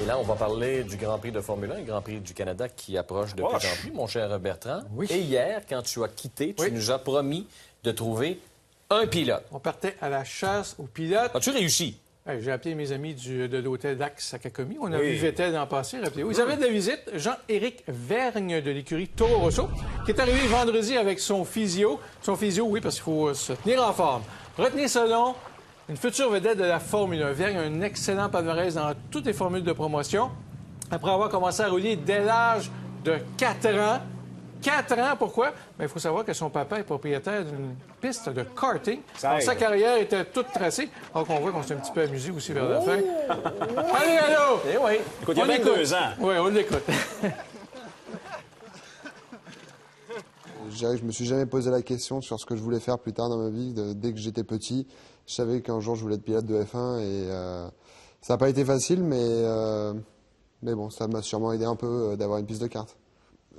Et là, on va parler du Grand Prix de Formule 1, le Grand Prix du Canada qui approche de plus en plus, mon cher Bertrand. Oui. Et hier, quand tu as quitté, tu nous as promis de trouver un pilote. On partait à la chasse aux pilotes. As-tu réussi? J'ai appelé mes amis de l'hôtel Dax-Sakakomi. On a vu Vettel l'an passé, rappelez-vous. Ils avaient de la visite Jean-Éric Vergne de l'écurie Toro Rosso, qui est arrivé vendredi avec son physio. Son physio, oui, parce qu'il faut se tenir en forme. Retenez ce nom, une future vedette de la Formule 1. Vergne a un excellent palmarès dans toutes les formules de promotion. Après avoir commencé à rouler dès l'âge de 4 ans. 4 ans, pourquoi? Bien, il faut savoir que son papa est propriétaire d'une piste de karting. Alors, sa carrière était toute tracée. Donc, on voit qu'on s'est un petit peu amusé aussi vers la fin. Allez, allô! Eh oui. Écoute, il y a 22 ans. Oui, on l'écoute. Je me suis jamais posé la question sur ce que je voulais faire plus tard dans ma vie. Dès que j'étais petit, je savais qu'un jour je voulais être pilote de F1 et ça n'a pas été facile, mais bon, ça m'a sûrement aidé un peu d'avoir une piste de kart.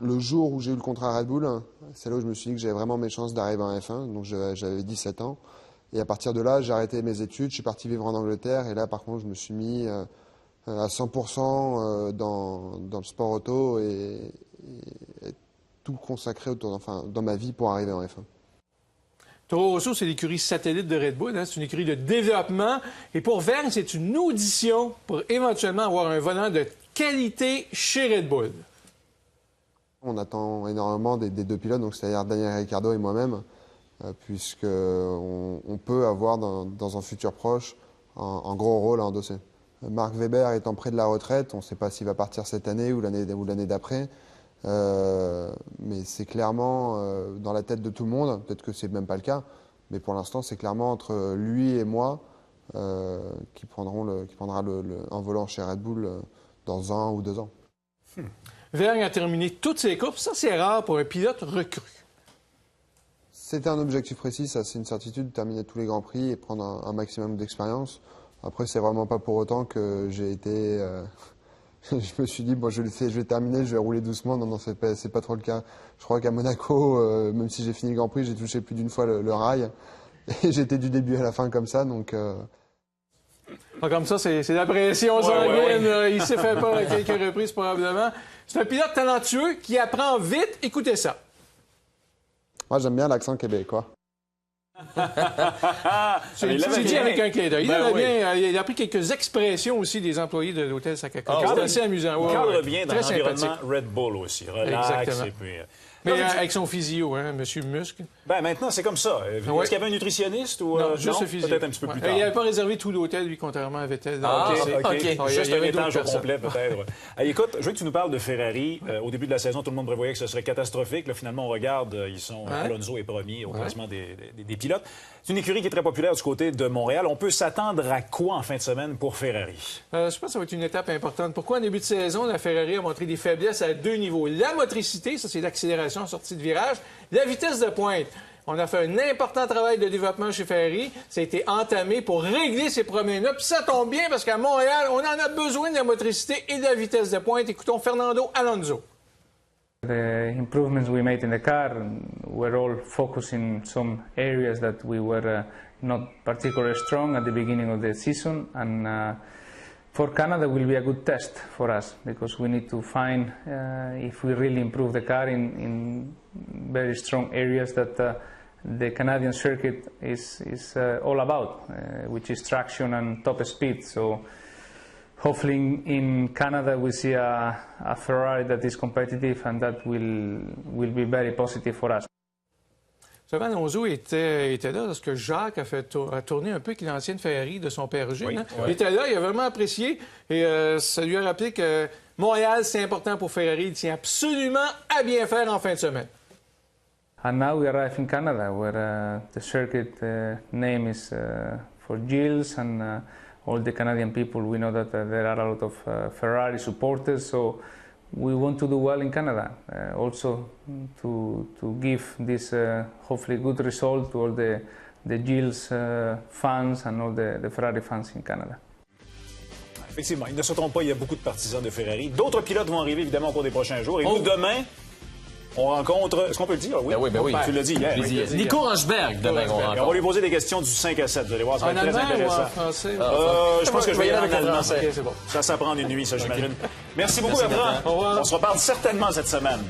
Le jour où j'ai eu le contrat Red Bull, c'est là où je me suis dit que j'avais vraiment mes chances d'arriver en F1. Donc j'avais 17 ans. Et à partir de là, j'ai arrêté mes études, je suis parti vivre en Angleterre. Et là, par contre, je me suis mis à 100% dans le sport auto et tout consacré dans ma vie pour arriver en F1. Toro Rosso, c'est l'écurie satellite de Red Bull. C'est une écurie de développement. Et pour Vergne, c'est une audition pour éventuellement avoir un volant de qualité chez Red Bull. On attend énormément des deux pilotes, donc c'est-à-dire Daniel Ricciardo et moi-même, puisqu'on peut avoir dans un futur proche un gros rôle à endosser. Mark Webber étant près de la retraite, on ne sait pas s'il va partir cette année ou l'année d'après, mais c'est clairement dans la tête de tout le monde, peut-être que c'est même pas le cas, mais pour l'instant c'est clairement entre lui et moi qui prendra un volant chez Red Bull dans 1 ou 2 ans. Vergne a terminé toutes ses courses. Ça, c'est rare pour un pilote recru. C'était un objectif précis, ça c'est une certitude, terminer tous les Grands Prix et prendre un maximum d'expérience. Après, c'est vraiment pas pour autant que j'ai été... je me suis dit, bon, je vais terminer, je vais rouler doucement. Non, c'est pas trop le cas. Je crois qu'à Monaco, même si j'ai fini le Grand Prix, j'ai touché plus d'une fois le rail. Et j'étais du début à la fin comme ça, donc... Comme ça, c'est la pression sanguine. Il s'est fait peur à quelques reprises, probablement. C'est un pilote talentueux qui apprend vite. Écoutez ça. Moi, j'aime bien l'accent québécois. C'est dit avec un clin d'œil. Il a pris quelques expressions aussi des employés de l'hôtel Sakakomi. C'est assez amusant. Il cadre bien dans l'environnement Red Bull aussi. Relax. Exactement. Et puis, mais avec son physio, hein, M. Muscle. Ben maintenant, c'est comme ça. Est-ce qu'il y avait un nutritionniste ou non, juste le physio. Peut-être un petit peu plus tard. Il n'avait pas réservé tout l'hôtel, lui, contrairement à Vettel. OK. Juste un étage au complet, peut-être. Écoute, je veux que tu nous parles de Ferrari. Au début de la saison, tout le monde prévoyait que ce serait catastrophique. Là, finalement, on regarde, ils sont Alonso est premier au classement des pilotes. C'est une écurie qui est très populaire du côté de Montréal. On peut s'attendre à quoi en fin de semaine pour Ferrari? Je pense que ça va être une étape importante. Pourquoi en début de saison, la Ferrari a montré des faiblesses à 2 niveaux? La motricité, ça c'est l'accélération en sortie de virage. La vitesse de pointe. On a fait un important travail de développement chez Ferrari. Ça a été entamé pour régler ces problèmes-là. Puis ça tombe bien parce qu'à Montréal, on en a besoin de la motricité et de la vitesse de pointe. Écoutons Fernando Alonso. The improvements we made in the car were all focused in some areas that we were not particularly strong at the beginning of the season, and for Canada will be a good test for us because we need to find if we really improve the car in very strong areas that the Canadian circuit is all about, which is traction and top speed. So hopefully in Canada we see a Ferrari that is competitive and that will be very positive for us. Alonso était là lorsque Jacques a tourné un peu avec l'ancienne Ferrari de son père Gilles. Il était là, il a vraiment apprécié et ça lui a rappelé que Montréal, c'est important pour Ferrari. Il tient absolument à bien faire en fin de semaine. And now we arrive in Canada where the circuit name is for Gilles and all the Canadian people, we know that there are a lot of Ferrari supporters, so we want to do well in Canada. Also to give this hopefully good result to all the Gilles fans and all the Ferrari fans in Canada. Effectivement, ils ne se trompent pas, il y a beaucoup de partisans de Ferrari. D'autres pilotes vont arriver évidemment au cours des prochains jours. Et nous, demain, On rencontre... Est-ce qu'on peut le dire? Oui. Ben oui. Tu l'as dit hier. Nico Rosberg, demain, on rencontre. On va lui poser des questions du 5 à 7. Vous allez voir, ça va être très intéressant. En français? Je pense que je vais y aller en allemand. Okay, c'est bon. Ça s'apprend une nuit, ça, j'imagine. Merci beaucoup, Bertrand. On se reparle certainement cette semaine.